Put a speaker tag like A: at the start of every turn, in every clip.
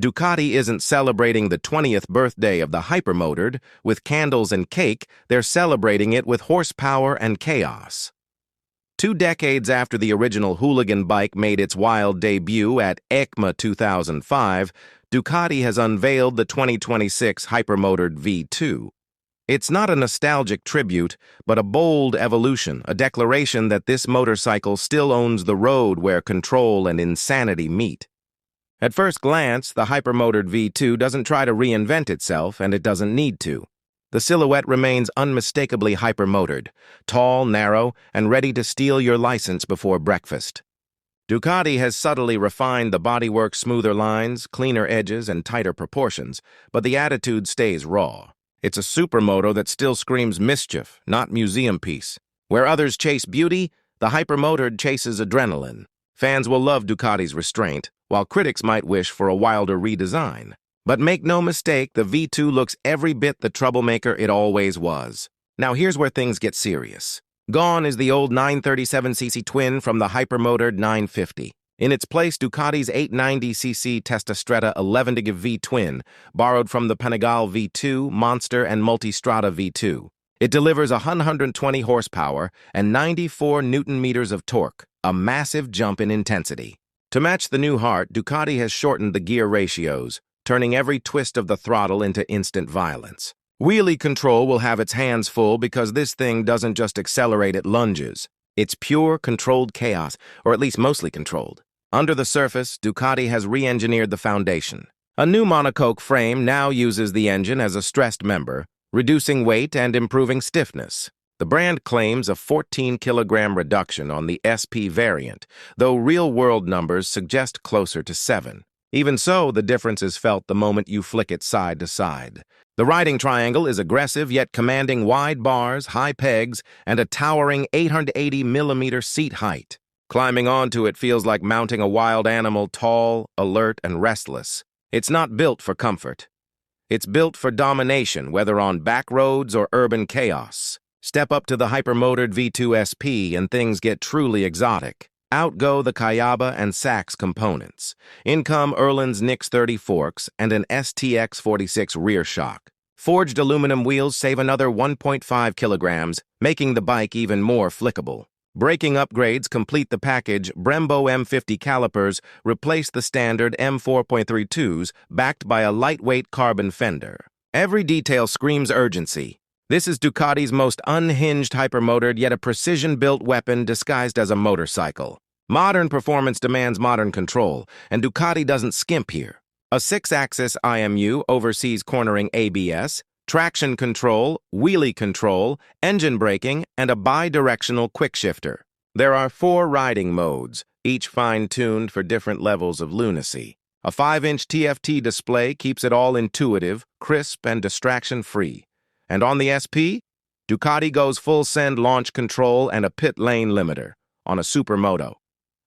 A: Ducati isn't celebrating the 20th birthday of the Hypermotard with candles and cake, they're celebrating it with horsepower and chaos. 2 decades after the original hooligan bike made its wild debut at EICMA 2005, Ducati has unveiled the 2026 Hypermotard V2. It's not a nostalgic tribute, but a bold evolution, a declaration that this motorcycle still owns the road where control and insanity meet. At first glance, the Hypermotard V2 doesn't try to reinvent itself, and it doesn't need to. The silhouette remains unmistakably hypermotard, tall, narrow, and ready to steal your license before breakfast. Ducati has subtly refined the bodywork's smoother lines, cleaner edges, and tighter proportions, but the attitude stays raw. It's a supermoto that still screams mischief, not museum piece. Where others chase beauty, the Hypermotard chases adrenaline. Fans will love Ducati's restraint, while critics might wish for a wilder redesign. But make no mistake, the V2 looks every bit the troublemaker it always was. Now here's where things get serious. Gone is the old 937cc twin from the Hypermotard 950. In its place, Ducati's 890cc Testastretta 11-gig V twin, borrowed from the Panigale V2, Monster, and Multistrada V2. It delivers 120 horsepower and 94 newton-meters of torque, a massive jump in intensity. To match the new heart, Ducati has shortened the gear ratios, turning every twist of the throttle into instant violence. Wheelie control will have its hands full because this thing doesn't just accelerate at lunges. It's pure, controlled chaos, or at least mostly controlled. Under the surface, Ducati has re-engineered the foundation. A new monocoque frame now uses the engine as a stressed member, reducing weight and improving stiffness. The brand claims a 14-kilogram reduction on the SP variant, though real-world numbers suggest closer to 7. Even so, the difference is felt the moment you flick it side to side. The riding triangle is aggressive yet commanding wide bars, high pegs, and a towering 880-millimeter seat height. Climbing onto it feels like mounting a wild animal, tall, alert, and restless. It's not built for comfort. It's built for domination, whether on back roads or urban chaos. Step up to the Hypermotard V2 SP and things get truly exotic. Out go the Kayaba and Sachs components. In come Öhlins Nix 30 forks and an STX 46 rear shock. Forged aluminum wheels save another 1.5 kilograms, making the bike even more flickable. Braking upgrades complete the package. Brembo M50 calipers replace the standard M4.32s, backed by a lightweight carbon fender. Every detail screams urgency. This is Ducati's most unhinged Hypermotard, yet a precision-built weapon disguised as a motorcycle. Modern performance demands modern control, and Ducati doesn't skimp here. A 6-axis IMU oversees cornering ABS, traction control, wheelie control, engine braking, and a bi-directional quickshifter. There are 4 riding modes, each fine-tuned for different levels of lunacy. A 5-inch TFT display keeps it all intuitive, crisp, and distraction-free. And on the SP, Ducati goes full send launch control and a pit lane limiter on a supermoto.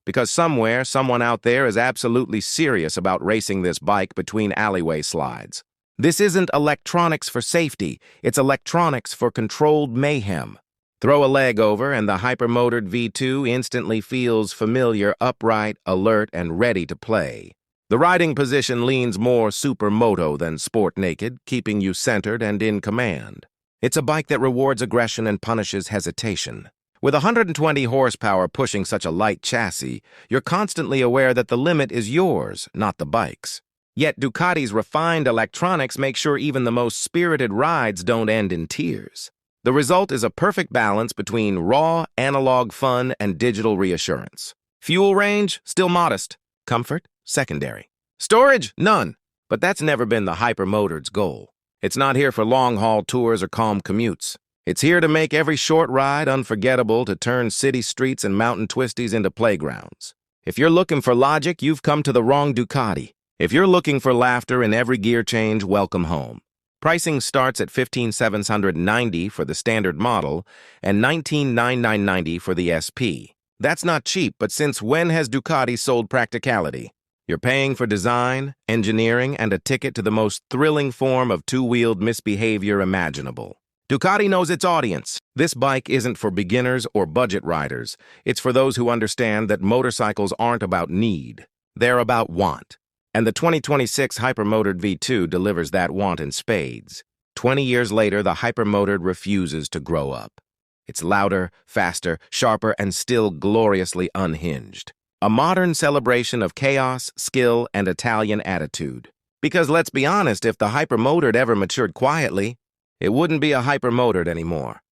A: Because somewhere, someone out there is absolutely serious about racing this bike between alleyway slides. This isn't electronics for safety, it's electronics for controlled mayhem. Throw a leg over and the Hypermotard V2 instantly feels familiar, upright, alert, and ready to play. The riding position leans more supermoto than sport naked, keeping you centered and in command. It's a bike that rewards aggression and punishes hesitation. With 120 horsepower pushing such a light chassis, you're constantly aware that the limit is yours, not the bike's. Yet Ducati's refined electronics make sure even the most spirited rides don't end in tears. The result is a perfect balance between raw, analog fun and digital reassurance. Fuel range? Still modest. Comfort? Secondary. Storage? None. But that's never been the Hypermotard's goal. It's not here for long-haul tours or calm commutes. It's here to make every short ride unforgettable, to turn city streets and mountain twisties into playgrounds. If you're looking for logic, you've come to the wrong Ducati. If you're looking for laughter in every gear change, welcome home. Pricing starts at $15,790 for the standard model and $19,990 for the SP. That's not cheap, but since when has Ducati sold practicality? You're paying for design, engineering, and a ticket to the most thrilling form of two-wheeled misbehavior imaginable. Ducati knows its audience. This bike isn't for beginners or budget riders. It's for those who understand that motorcycles aren't about need. They're about want. And the 2026 Hypermotard V2 delivers that want in spades. 20 years later, the Hypermotard refuses to grow up. It's louder, faster, sharper, and still gloriously unhinged. A modern celebration of chaos, skill, and Italian attitude. Because let's be honest, if the Hypermotard ever matured quietly, it wouldn't be a Hypermotard anymore.